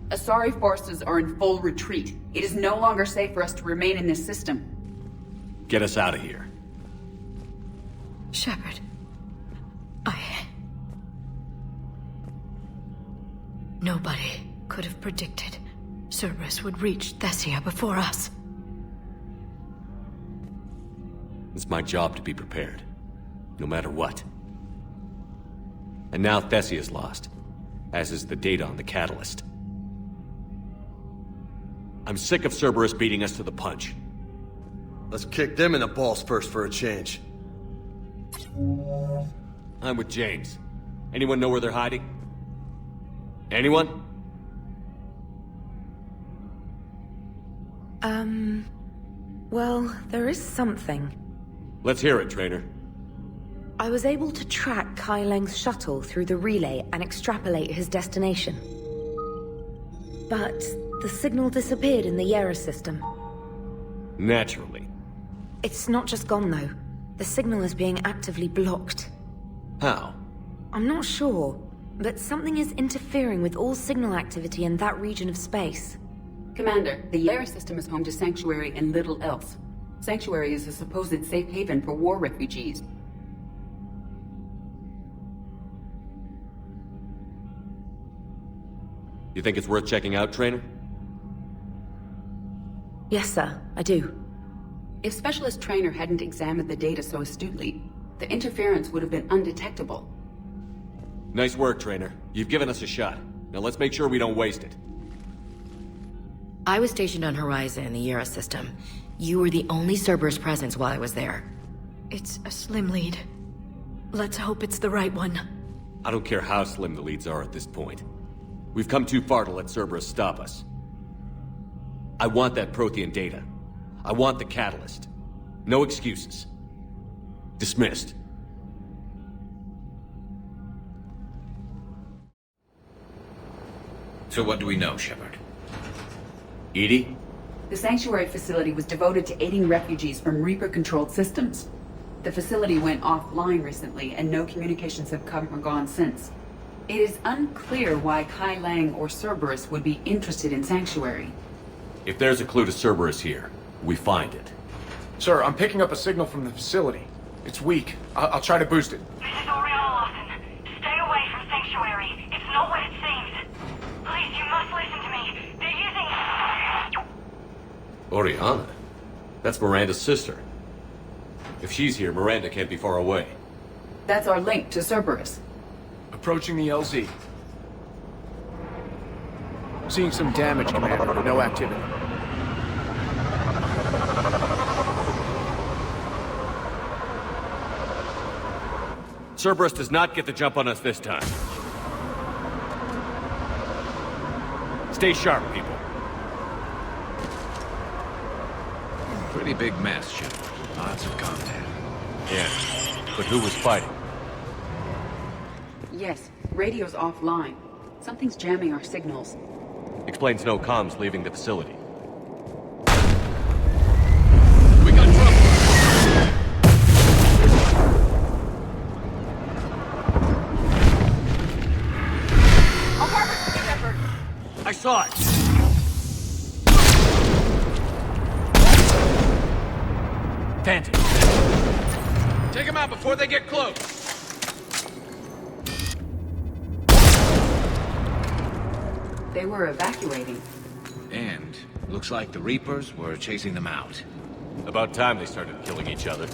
Asari forces are in full retreat. It is no longer safe for us to remain in this system. Get us out of here. Shepard. Nobody could have predicted Cerberus would reach Thessia before us. It's my job to be prepared, no matter what. And now Thessia's lost, as is the data on the catalyst. I'm sick of Cerberus beating us to the punch. Let's kick them in the balls first for a change. I'm with James. Anyone know where they're hiding? Anyone? Well, there is something. Let's hear it, Trainer. I was able to track Kai Leng's shuttle through the relay and extrapolate his destination. But the signal disappeared in the Yara system. Naturally. It's not just gone, though. The signal is being actively blocked. How? I'm not sure, but something is interfering with all signal activity in that region of space. Commander, the Yara system is home to Sanctuary and little else. Sanctuary is a supposed safe haven for war refugees. You think it's worth checking out, Trainer? Yes, sir, I do. If Specialist Trainer hadn't examined the data so astutely, the interference would have been undetectable. Nice work, Trainer. You've given us a shot. Now let's make sure we don't waste it. I was stationed on Horizon in the Yara system. You were the only Cerberus presence while I was there. It's a slim lead. Let's hope it's the right one. I don't care how slim the leads are at this point. We've come too far to let Cerberus stop us. I want that Prothean data. I want the catalyst. No excuses. Dismissed. So what do we know, Shepard? Edie? The Sanctuary facility was devoted to aiding refugees from Reaper-controlled systems. The facility went offline recently, and no communications have come or gone since. It is unclear why Kai Lang or Cerberus would be interested in Sanctuary. If there's a clue to Cerberus here, we find it. Sir, I'm picking up a signal from the facility. It's weak. I'll try to boost it. This is Oriana Lawson. Stay away from Sanctuary. It's not what it seems. Please, you must listen to me. They're using... Oriana? That's Miranda's sister. If she's here, Miranda can't be far away. That's our link to Cerberus. Approaching the LZ. Seeing some damage, Commander, but no activity. Cerberus does not get the jump on us this time. Stay sharp, people. Pretty big mess, Shepard. Lots of contact. Yeah, but who was fighting? Yes, radio's offline. Something's jamming our signals. Explains no comms leaving the facility. We got trouble! I'll cover it, Shepard. I saw it! Phantom. Take them out before they get close! They were evacuating. And looks like the Reapers were chasing them out. About time they started killing each other.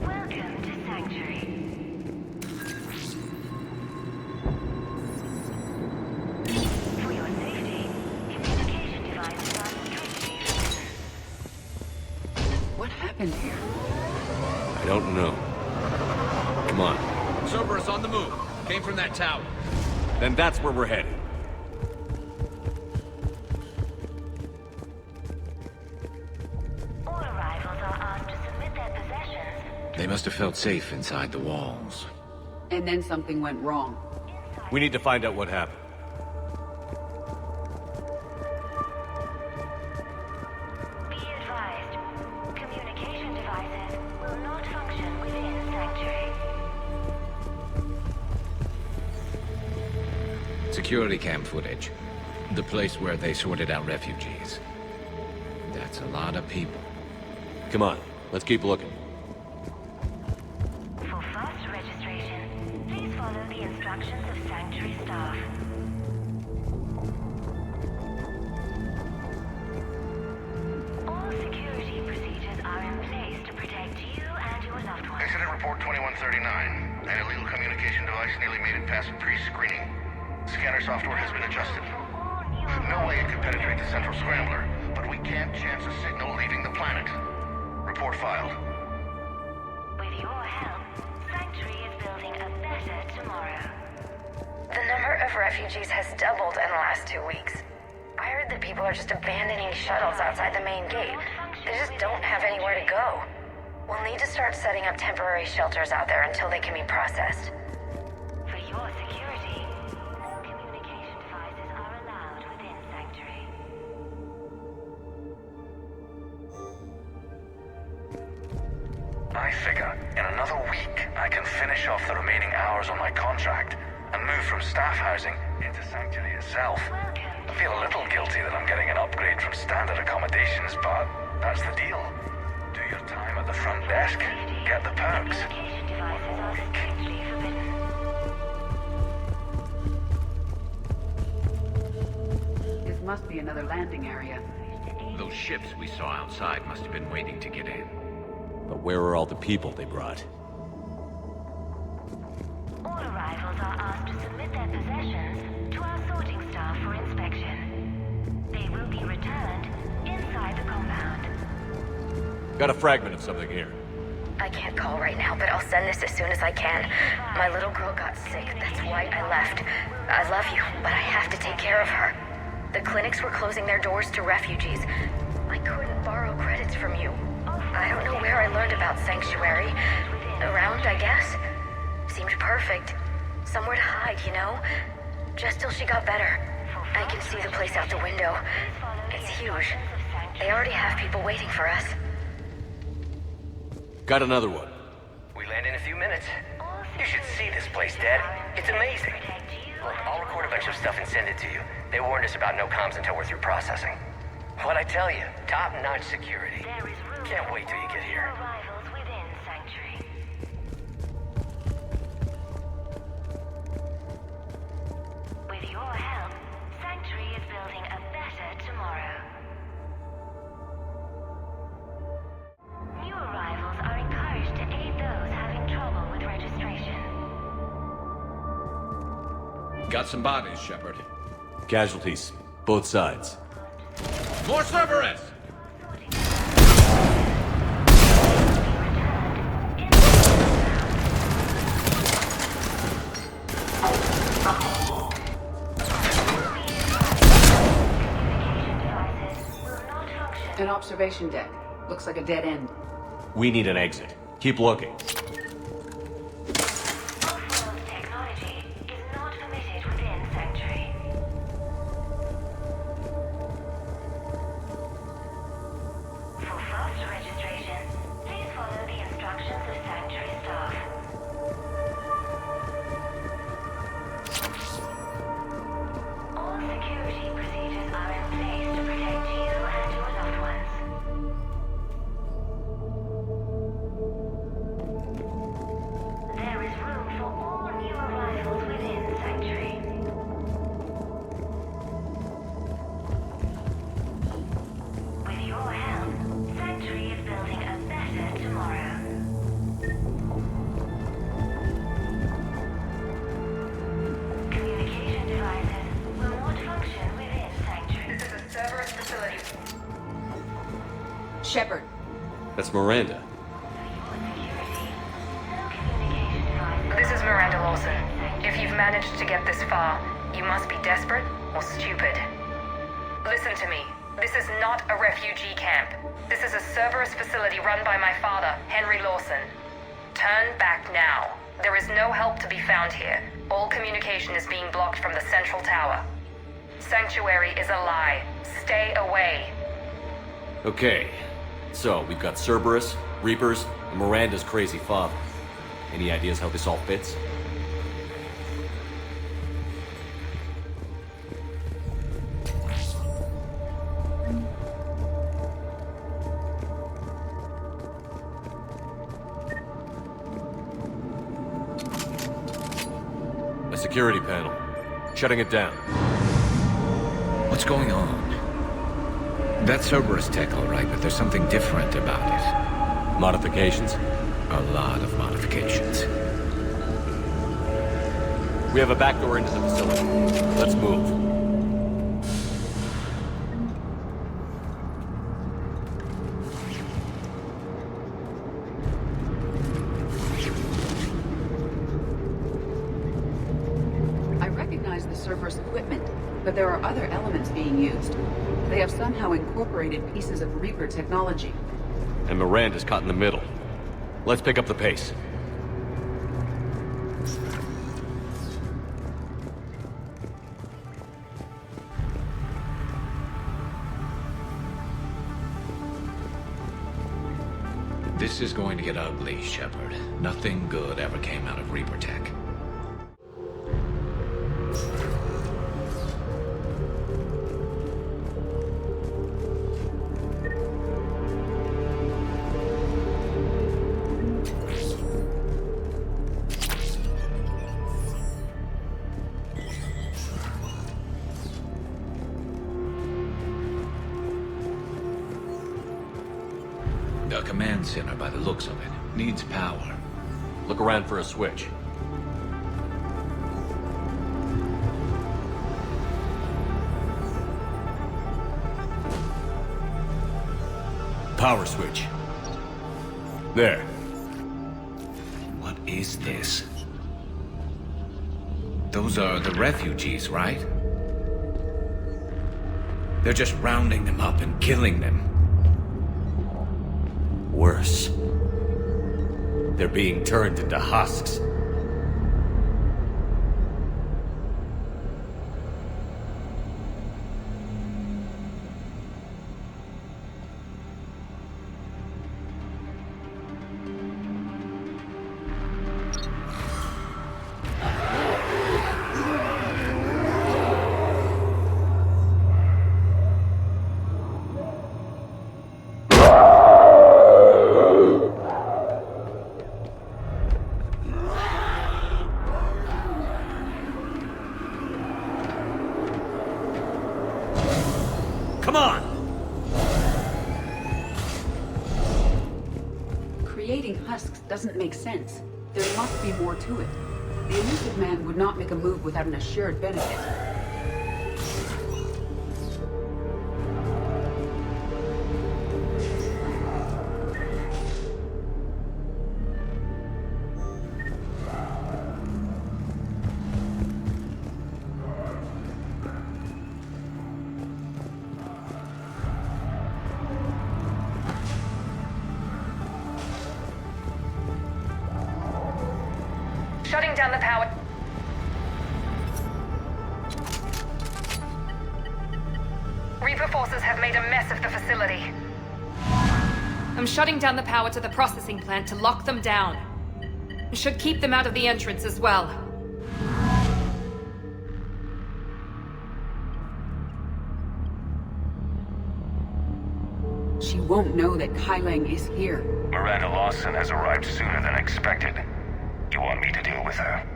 Welcome to Sanctuary. For your safety, communication devices are restricted. What happened here? I don't know. Come on. Cerberus on the move. Came from that tower. Then that's where we're headed. All arrivals are asked to submit their possessions They must have felt safe inside the walls. And then something went wrong. We need to find out what happened. Be advised, communication devices will not function within Sanctuary. Security cam footage. The place where they sorted out refugees. That's a lot of people. Come on, let's keep looking. For fast registration, please follow the instructions of Sanctuary staff. All security procedures are in place to protect you and your loved ones. Incident report 2139. An illegal communication device nearly made it past pre-screening. Scanner software has been adjusted. No way it could penetrate the central scrambler, but we can't chance a signal leaving the planet. Report filed. With your help, Sanctuary is building a better tomorrow. The number of refugees has doubled in the last 2 weeks. I heard that people are just abandoning shuttles outside the main gate. They just don't have anywhere to go. We'll need to start setting up temporary shelters out there until they can be processed. For your security, no communication devices are allowed within Sanctuary. I figure in another week I can finish off the remaining hours on my contract and move from staff housing into Sanctuary itself. I feel a little guilty that I'm getting an upgrade from standard accommodations, but that's the deal. Do your time at the front desk, get the perks. Communication devices are strictly forbidden. This must be another landing area. Those ships we saw outside must have been waiting to get in. But where are all the people they brought? All arrivals are asked to submit their possessions to our sorting staff for inspection. They will be returned inside the compound. Got a fragment of something here. I can't call right now, but I'll send this as soon as I can. My little girl got sick, that's why I left. I love you, but I have to take care of her. The clinics were closing their doors to refugees. I couldn't borrow credits from you. I don't know where I learned about Sanctuary. Around, I guess. Seemed perfect. Somewhere to hide, you know? Just till she got better. I can see the place out the window. It's huge. They already have people waiting for us. Got another one. We land in a few minutes. You should see this place, Dad. It's amazing. Look, I'll record a bunch of stuff and send it to you. They warned us about no comms until we're through processing. What'd I tell you? Top-notch security. Can't wait till you get here. Arrivals within Sanctuary. With your help, Sanctuary is building a better tomorrow. New arrivals are encouraged to aid those having trouble with registration. Got some bodies, Shepard. Casualties, both sides. More Cerberus! An observation deck. Looks like a dead end. We need an exit. Keep looking. Off-world technology is not permitted within Sanctuary. For fast registration, please follow the instructions of Sanctuary staff. All security procedures are in place to protect you and your loved ones. There is room for all new arrivals within Sanctuary. With your help, Sanctuary is building a better tomorrow. Communication devices will not function within Sanctuary. This is a Cerberus facility. Shepard, That's Miranda. This is Miranda Lawson. If you've managed to get this far, you must be desperate or stupid. Listen to me. This is not a refugee camp. This is a Cerberus facility run by my father, Henry Lawson. Turn back now. There is no help to be found here. All communication is being blocked from the central tower. Sanctuary is a lie. Stay away. Okay, so we've got Cerberus, Reapers, and Miranda's crazy father. Any ideas how this all fits? A security panel. Shutting it down. What's going on? That's Cerberus tech, all right, but there's something different about it. Modifications? A lot of modifications. We have a backdoor into the facility. Let's move. I recognize the Cerberus equipment, but there are other elements being used. They have somehow incorporated pieces of Reaper technology. And Miranda's caught in the middle. Let's pick up the pace. This is going to get ugly, Shepard. Nothing good ever came out of Reaper tech. The command center, by the looks of it, needs power. Look around for a switch. Power switch. There. What is this? Those are the refugees, right? They're just rounding them up and killing them. Worse. They're being turned into husks. Come on! Creating husks doesn't make sense. There must be more to it. The elusive man would not make a move without an assured benefit. Shutting down the power. Reaper forces have made a mess of the facility. I'm shutting down the power to the processing plant to lock them down. It should keep them out of the entrance as well. She won't know that Kailang is here. Miranda Lawson has arrived sooner than expected. You want me to deal with her?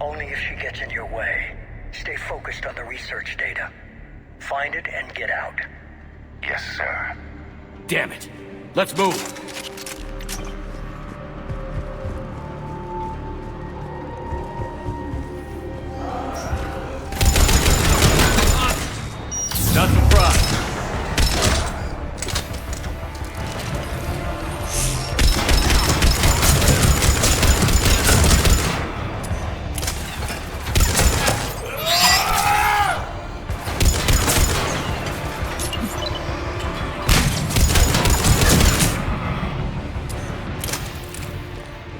Only if she gets in your way. Stay focused on the research data. Find it and get out. Yes, sir. Damn it! Let's move! Not surprised.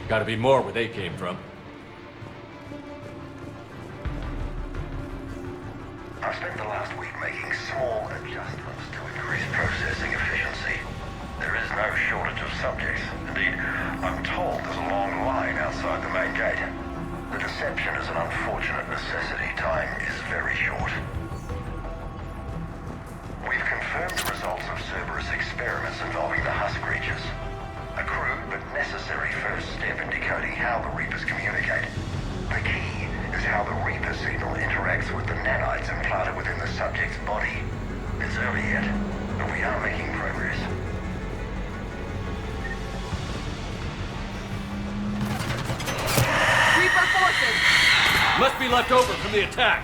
Gotta be more where they came from. I spent the last week making small adjustments to increase processing efficiency. There is no shortage of subjects. Indeed, I'm told there's a long line outside the main gate. The deception is an unfortunate necessity. Time is very short. We've confirmed the results of Cerberus experiments involving the husk creatures. A crude but necessary first step in decoding how the Reapers communicate. The key is how the Reaper signal interacts with the nanites implanted within the subject's body. It's early yet, but we are making progress. Reaper forces! Must be left over from the attack.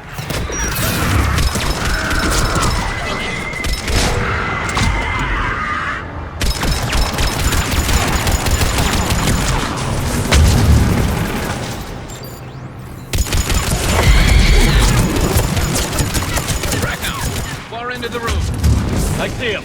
Far into the room. I see him.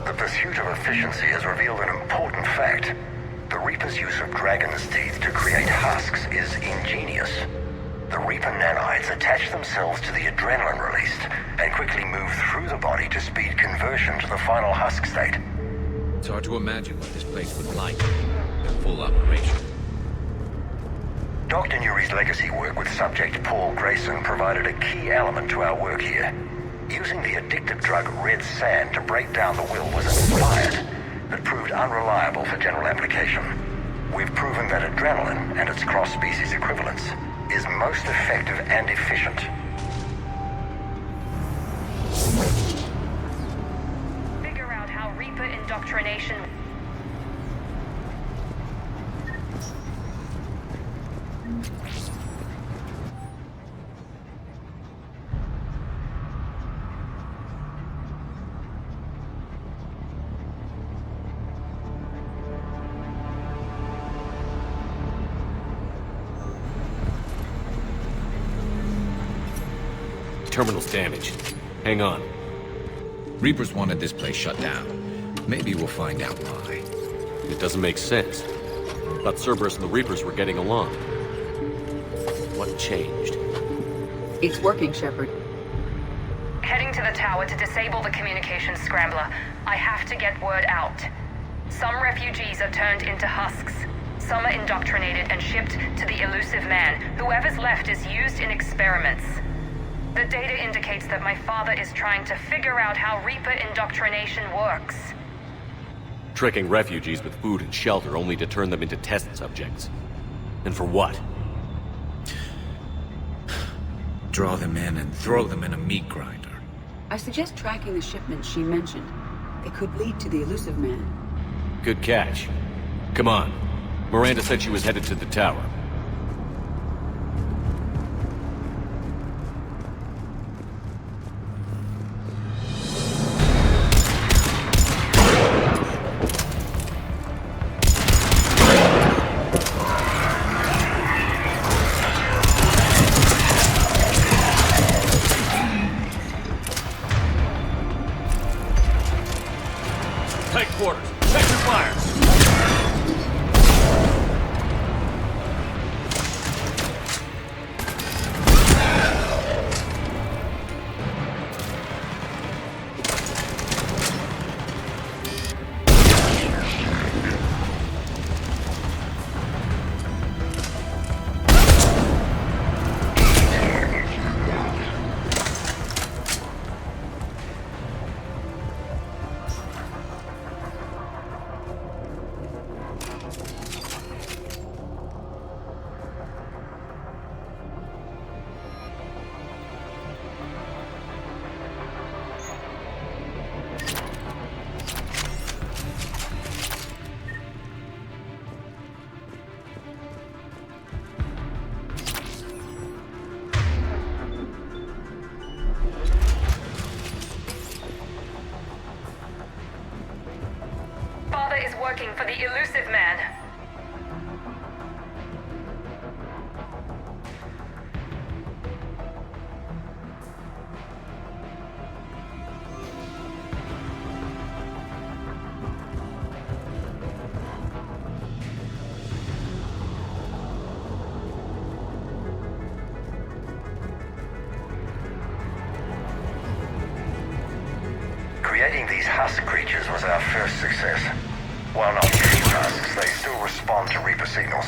The pursuit of efficiency has revealed an important fact. The Reaper's use of dragon's teeth to create husks is ingenious. The Reaper nanites attach themselves to the adrenaline released and quickly move through the body to speed conversion to the final husk state. It's hard to imagine what this place was like in full operation. Dr. Nuri's legacy work with subject Paul Grayson provided a key element to our work here. Using the addictive drug red sand to break down the will was inspired, but proved unreliable for general application. We've proven that adrenaline and its cross-species equivalents is most effective and efficient. Figure out how Reaper indoctrination... Terminal's damaged. Hang on. Reapers wanted this place shut down. Maybe we'll find out why. It doesn't make sense. Thought Cerberus and the Reapers were getting along. What changed? It's working, Shepard. Heading to the tower to disable the communications scrambler. I have to get word out. Some refugees are turned into husks. Some are indoctrinated and shipped to the elusive man. Whoever's left is used in experiments. The data indicates that my father is trying to figure out how Reaper indoctrination works. Tricking refugees with food and shelter only to turn them into test subjects. And for what? Draw them in and throw them in a meat grinder. I suggest tracking the shipments she mentioned. They could lead to the elusive man. Good catch. Come on. Miranda said she was headed to the tower. Tight quarters. Check your fire. Father is working for the elusive man. Creating these husk creatures was our first success. While not true husks, they still respond to Reaper signals.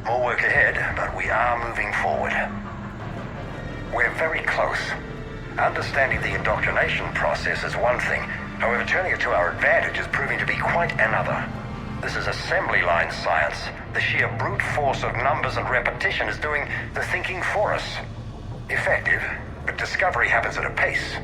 More work ahead, but we are moving forward. We're very close. Understanding the indoctrination process is one thing. However, turning it to our advantage is proving to be quite another. This is assembly line science. The sheer brute force of numbers and repetition is doing the thinking for us. Effective, but discovery happens at a pace.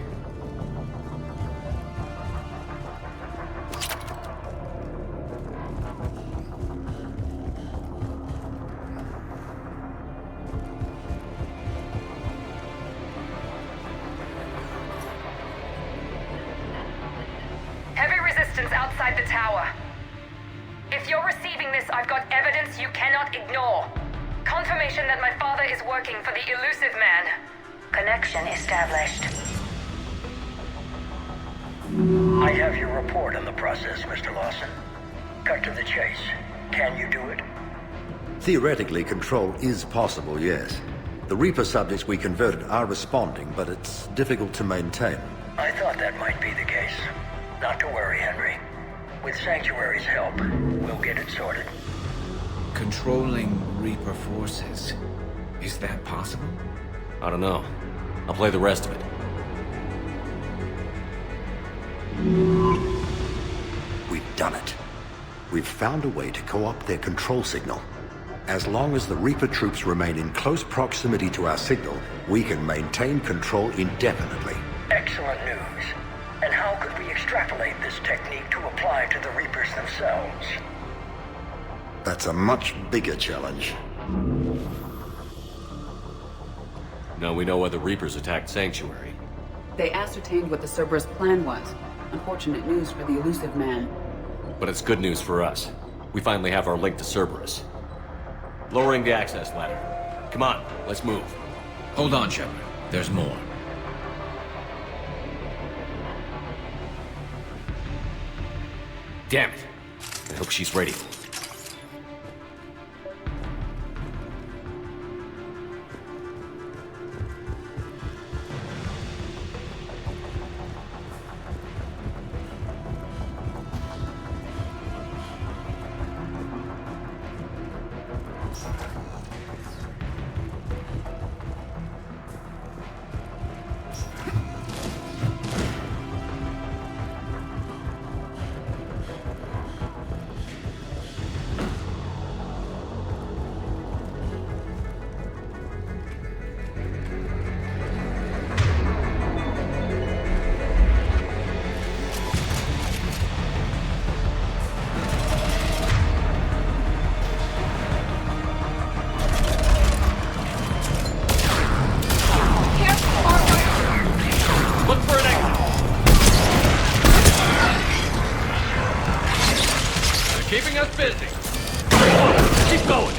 Heavy resistance outside the tower. If you're receiving this, I've got evidence you cannot ignore. Confirmation that my father is working for the elusive man. Connection established. I have your report on the process, Mr. Lawson. Cut to the chase. Can you do it? Theoretically, control is possible, yes. The Reaper subjects we converted are responding, but it's difficult to maintain. I thought that might be the case. Not to worry, Henry. With Sanctuary's help, we'll get it sorted. Controlling Reaper forces. Is that possible? I don't know. I'll play the rest of it. We've done it. We've found a way to co-opt their control signal. As long as the Reaper troops remain in close proximity to our signal, we can maintain control indefinitely. Excellent news. And how could we extrapolate this technique to apply to the Reapers themselves? That's a much bigger challenge. Now we know why the Reapers attacked Sanctuary. They ascertained what the Cerberus plan was. Unfortunate news for the elusive man. But it's good news for us. We finally have our link to Cerberus. Lowering the access ladder. Come on, let's move. Hold on, Shepard. There's more. Damn it. I hope she's ready. Keeping us busy. Keep going.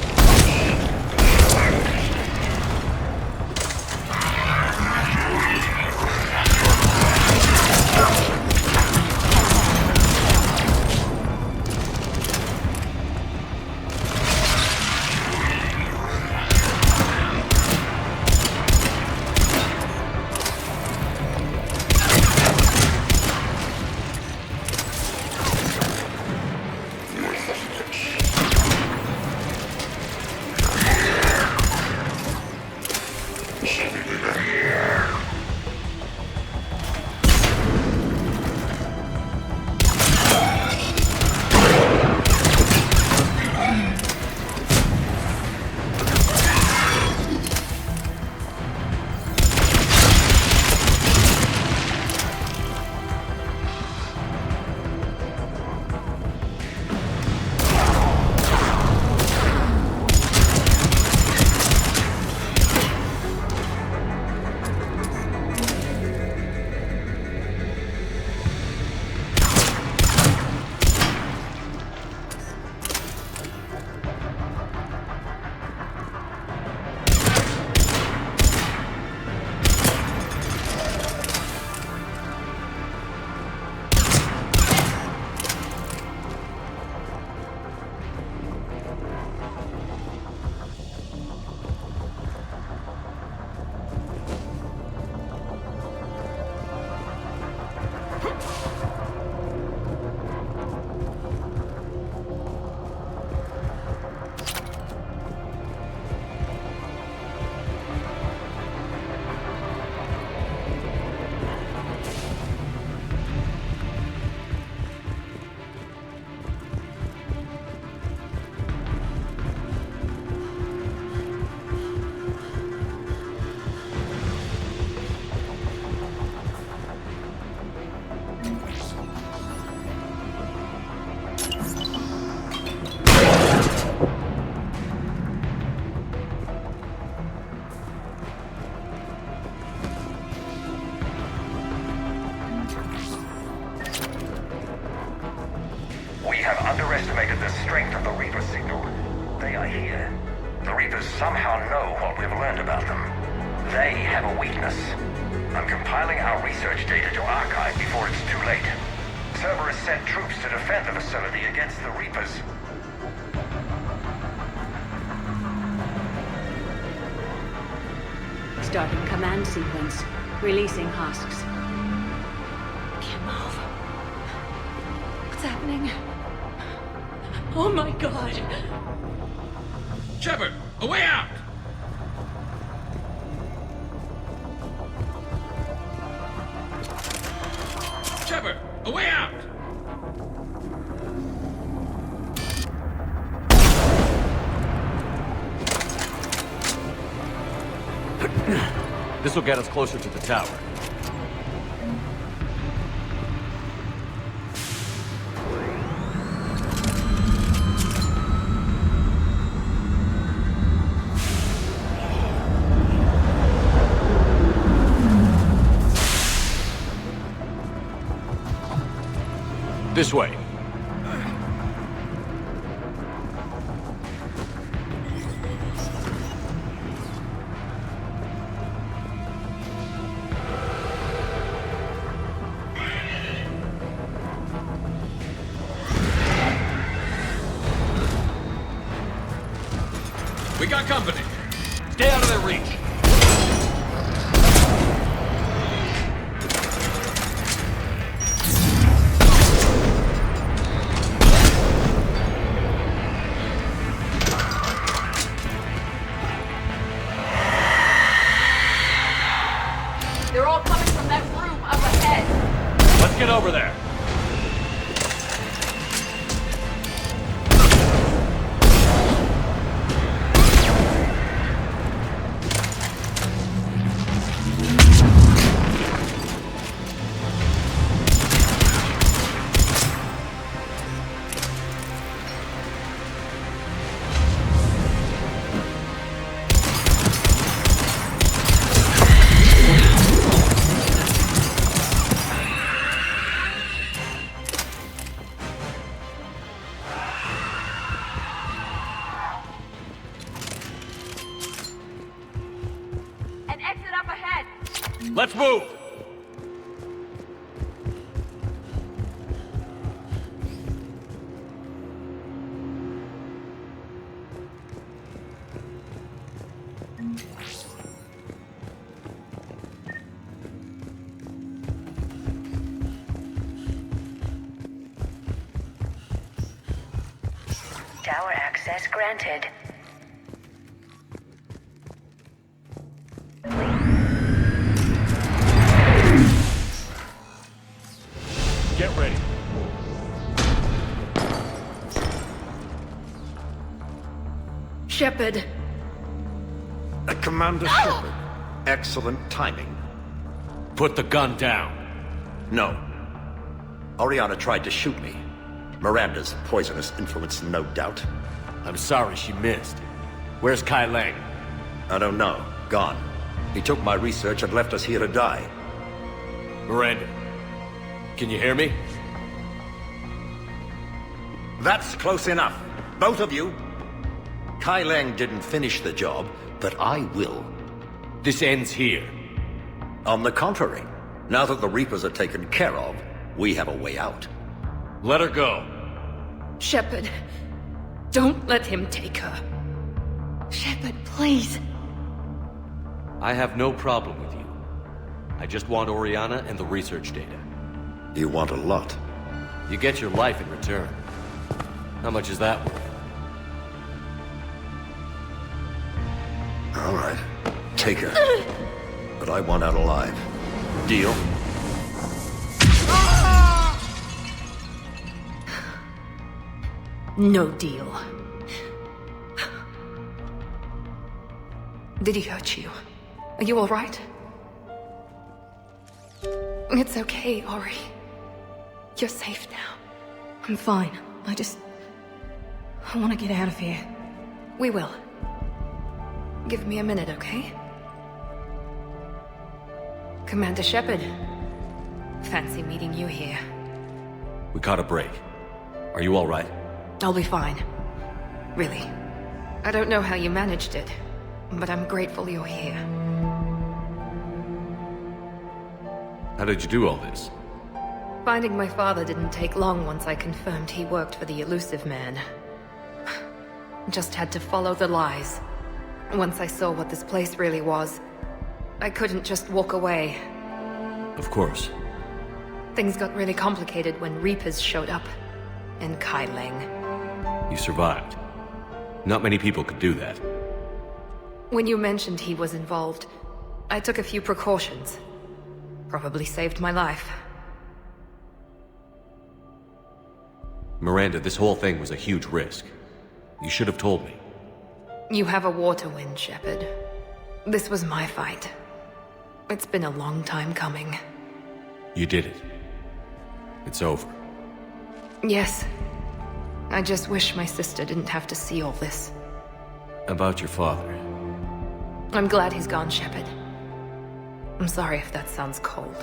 strength of the Reaper signal. They are here. The Reapers somehow know what we've learned about them. They have a weakness. I'm compiling our research data to archive before it's too late. Cerberus sent troops to defend the facility against the Reapers. Starting command sequence. Releasing husks. Can't move. What's happening? Oh my god! Shepard, a way out! Shepard, a way out! This will get us closer to the tower. This way. We got company. Stay out of their reach. They're all coming from that room up ahead. Let's get over there. An exit up ahead. Let's move! Tower access granted. Get ready. Shepard. Commander Shepard. Excellent timing. Put the gun down. No. Oriana tried to shoot me. Miranda's poisonous influence, no doubt. I'm sorry she missed. Where's Kai Lang? I don't know. Gone. He took my research and left us here to die. Miranda, can you hear me? That's close enough. Both of you. Kai Lang didn't finish the job, but I will. This ends here. On the contrary, now that the Reapers are taken care of, we have a way out. Let her go. Shepard. Don't let him take her. Shepard, please. I have no problem with you. I just want Oriana and the research data. You want a lot. You get your life in return. How much is that worth? All right. Take her. But I want out alive. Deal? No deal. Did he hurt you? Are you all right? It's okay, Ori. You're safe now. I'm fine. I want to get out of here. We will. Give me a minute, okay? Commander Shepard. Fancy meeting you here. We caught a break. Are you all right? I'll be fine. Really. I don't know how you managed it, but I'm grateful you're here. How did you do all this? Finding my father didn't take long once I confirmed he worked for the elusive man. Just had to follow the lies. Once I saw what this place really was, I couldn't just walk away. Of course. Things got really complicated when Reapers showed up. And Kai Leng. You survived. Not many people could do that. When you mentioned he was involved, I took a few precautions. Probably saved my life. Miranda, this whole thing was a huge risk. You should have told me. You have a war to win, Shepard. This was my fight. It's been a long time coming. You did it. It's over. Yes. I just wish my sister didn't have to see all this. About your father. I'm glad he's gone, Shepard. I'm sorry if that sounds cold.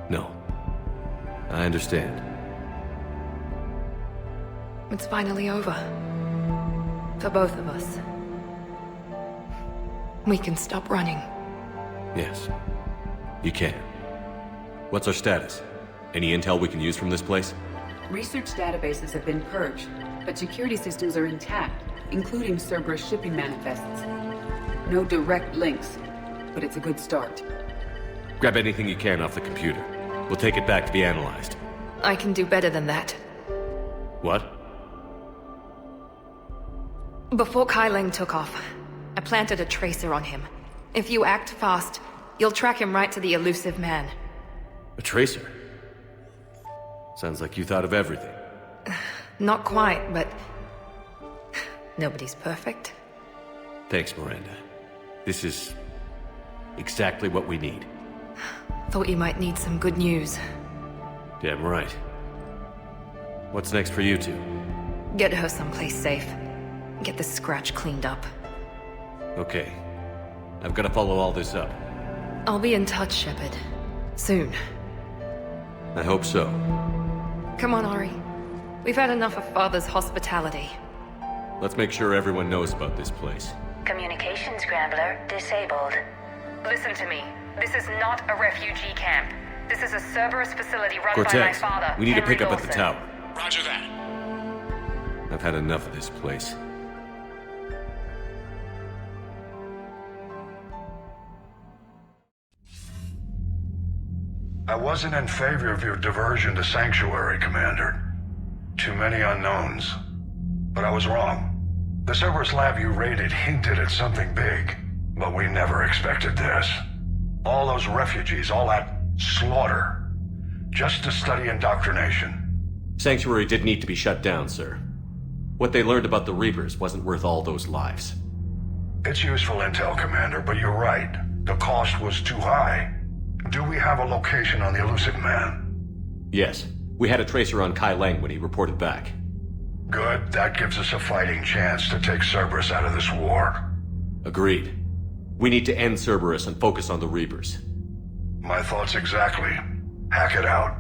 No. I understand. It's finally over. For both of us. We can stop running. Yes. You can. What's our status? Any intel we can use from this place? Research databases have been purged, but security systems are intact, including Cerberus shipping manifests. No direct links, but it's a good start. Grab anything you can off the computer. We'll take it back to be analyzed. I can do better than that. What? Before Kai Leng took off, I planted a tracer on him. If you act fast, you'll track him right to the elusive man. A tracer? Sounds like you thought of everything. Not quite, but... nobody's perfect. Thanks, Miranda. This is... exactly what we need. Thought you might need some good news. Damn right. What's next for you two? Get her someplace safe. Get the scratch cleaned up. Okay. I've got to follow all this up. I'll be in touch, Shepard. Soon. I hope so. Come on, Ari. We've had enough of Father's hospitality. Let's make sure everyone knows about this place. Communication scrambler disabled. Listen to me. This is not a refugee camp. This is a Cerberus facility run by my Cortez, father, we need to Henry pick up at the Dawson. tower. Roger that. I've had enough of this place. I wasn't in favor of your diversion to Sanctuary, Commander. Too many unknowns. But I was wrong. The Cerberus lab you raided hinted at something big, but we never expected this. All those refugees, all that slaughter, just to study indoctrination. Sanctuary did need to be shut down, sir. What they learned about the Reapers wasn't worth all those lives. It's useful intel, Commander, but you're right. The cost was too high. Do we have a location on the elusive man? Yes. We had a tracer on Kai Leng when he reported back. Good. That gives us a fighting chance to take Cerberus out of this war. Agreed. We need to end Cerberus and focus on the Reapers. My thoughts exactly. Hack it out.